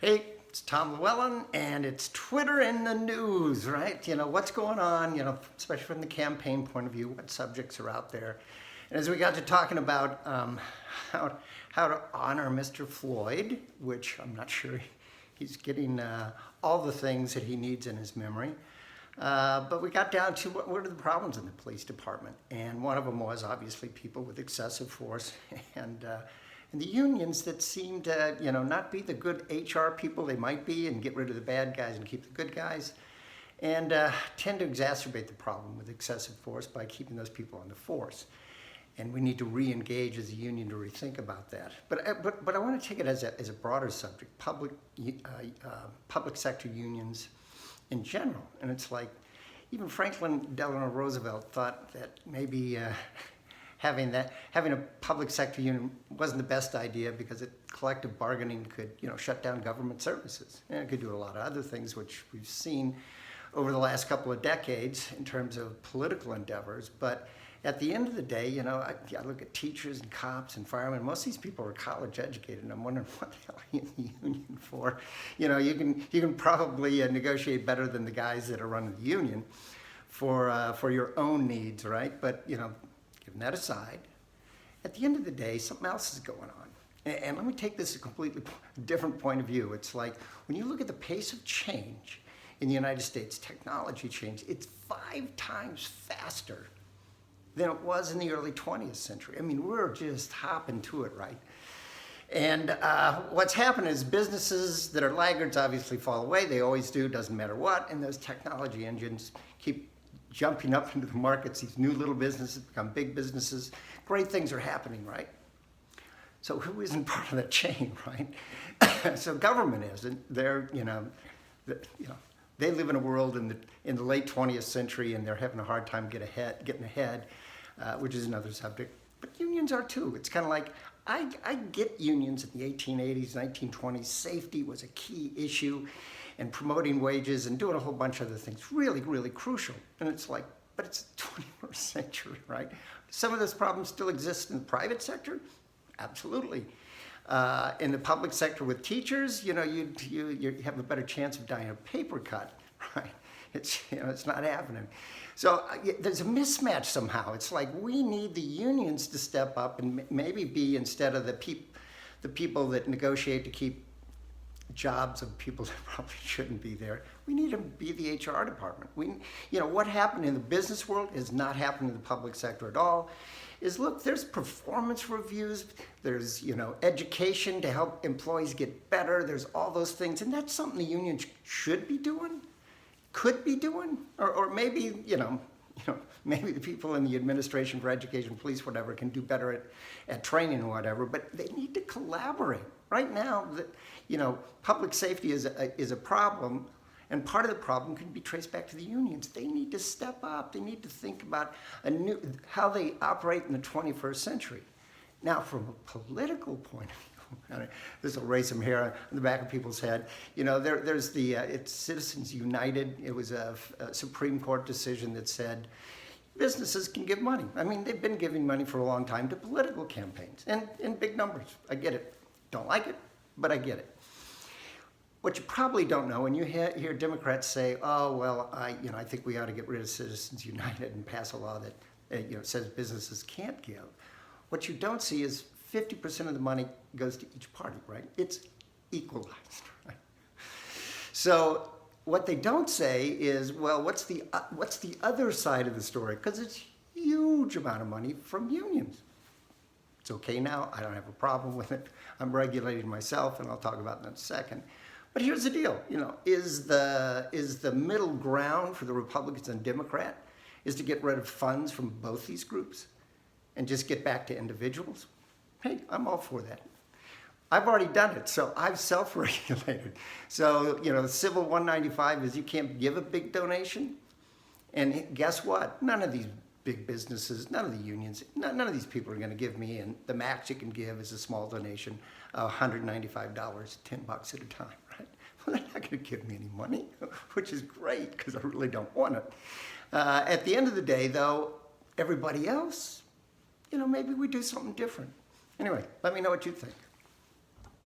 Hey, it's Tom Llewellyn, and it's Twitter in the news, right? What's going on, especially from the campaign point of view, what subjects are out there. And as we got to talking about how to honor Mr. Floyd, which I'm not sure he's getting all the things that he needs in his memory. But we got down to what are the problems in the police department. And one of them was obviously people with excessive force and the unions that seem to, not be the good HR people they might be and get rid of the bad guys and keep the good guys, and tend to exacerbate the problem with excessive force by keeping those people on the force. And we need to re-engage as a union to rethink about that. But I want to take it as a broader subject, public sector unions in general. And it's like, even Franklin Delano Roosevelt thought that maybe having a public sector union wasn't the best idea because collective bargaining could, shut down government services. And it could do a lot of other things, which we've seen over the last couple of decades in terms of political endeavors. But at the end of the day, I look at teachers and cops and firemen. Most of these people are college educated, and I'm wondering what the hell are you in the union for? You can probably negotiate better than the guys that are running the union for your own needs, right? But Giving that aside, at the end of the day, something else is going on. And let me take this a completely different point of view. It's like when you look at the pace of change in the United States, technology change, it's 5 times faster than it was in the early 20th century. I mean, we're just hopping to it, right? And what's happened is businesses that are laggards obviously fall away. They always do, doesn't matter what. And those technology engines keep jumping up into the markets. These new little businesses become big businesses. Great things are happening, right? So who isn't part of that chain, right? So government isn't. They're, they live in a world in the late 20th century, and they're having a hard time getting ahead, which is another subject. But unions are too. It's kind of like, I get unions in the 1880s, 1920s. Safety was a key issue, and promoting wages and doing a whole bunch of other things, really, really crucial. And it's like, but it's the 21st century, right? Some of those problems still exist in the private sector, absolutely. In the public sector with teachers, you have a better chance of dying of a paper cut, right? It's not happening. So there's a mismatch somehow. It's like we need the unions to step up and maybe be, instead of the people that negotiate to keep jobs of people that probably shouldn't be there, we need to be the HR department. What happened in the business world is not happening in the public sector at all. Look, there's performance reviews, there's education to help employees get better, there's all those things, and that's something the union should be doing, could be doing, or maybe maybe the people in the administration for education, police, whatever, can do better at training or whatever, but they need to collaborate. Right now, public safety is a problem, and part of the problem can be traced back to the unions. They need to step up. They need to think about how they operate in the 21st century. Now, from a political point of view, this will raise some hair on the back of people's head. There's it's Citizens United. It was a Supreme Court decision that said businesses can give money. I mean, they've been giving money for a long time to political campaigns, and in big numbers. I get it. Don't like it, but I get it. What you probably don't know, when you hear Democrats say, "Oh, well, I think we ought to get rid of Citizens United and pass a law that says businesses can't give," what you don't see is 50% of the money goes to each party, right? It's equalized, right? So what they don't say is, well, what's the other side of the story? Because it's a huge amount of money from unions. It's okay now. I don't have a problem with it. I'm regulating myself, and I'll talk about that in a second. But here's the deal. Is the middle ground for the Republicans and Democrat is to get rid of funds from both these groups and just get back to individuals? Hey, I'm all for that. I've already done it, so I've self-regulated. So, Civil 195 is you can't give a big donation. And guess what? None of these big businesses, none of the unions, none of these people are going to give me, and the max you can give is a small donation, $195, $10 at a time, right? Well, they're not going to give me any money, which is great because I really don't want it. At the end of the day, though, everybody else, maybe we do something different. Anyway, let me know what you think.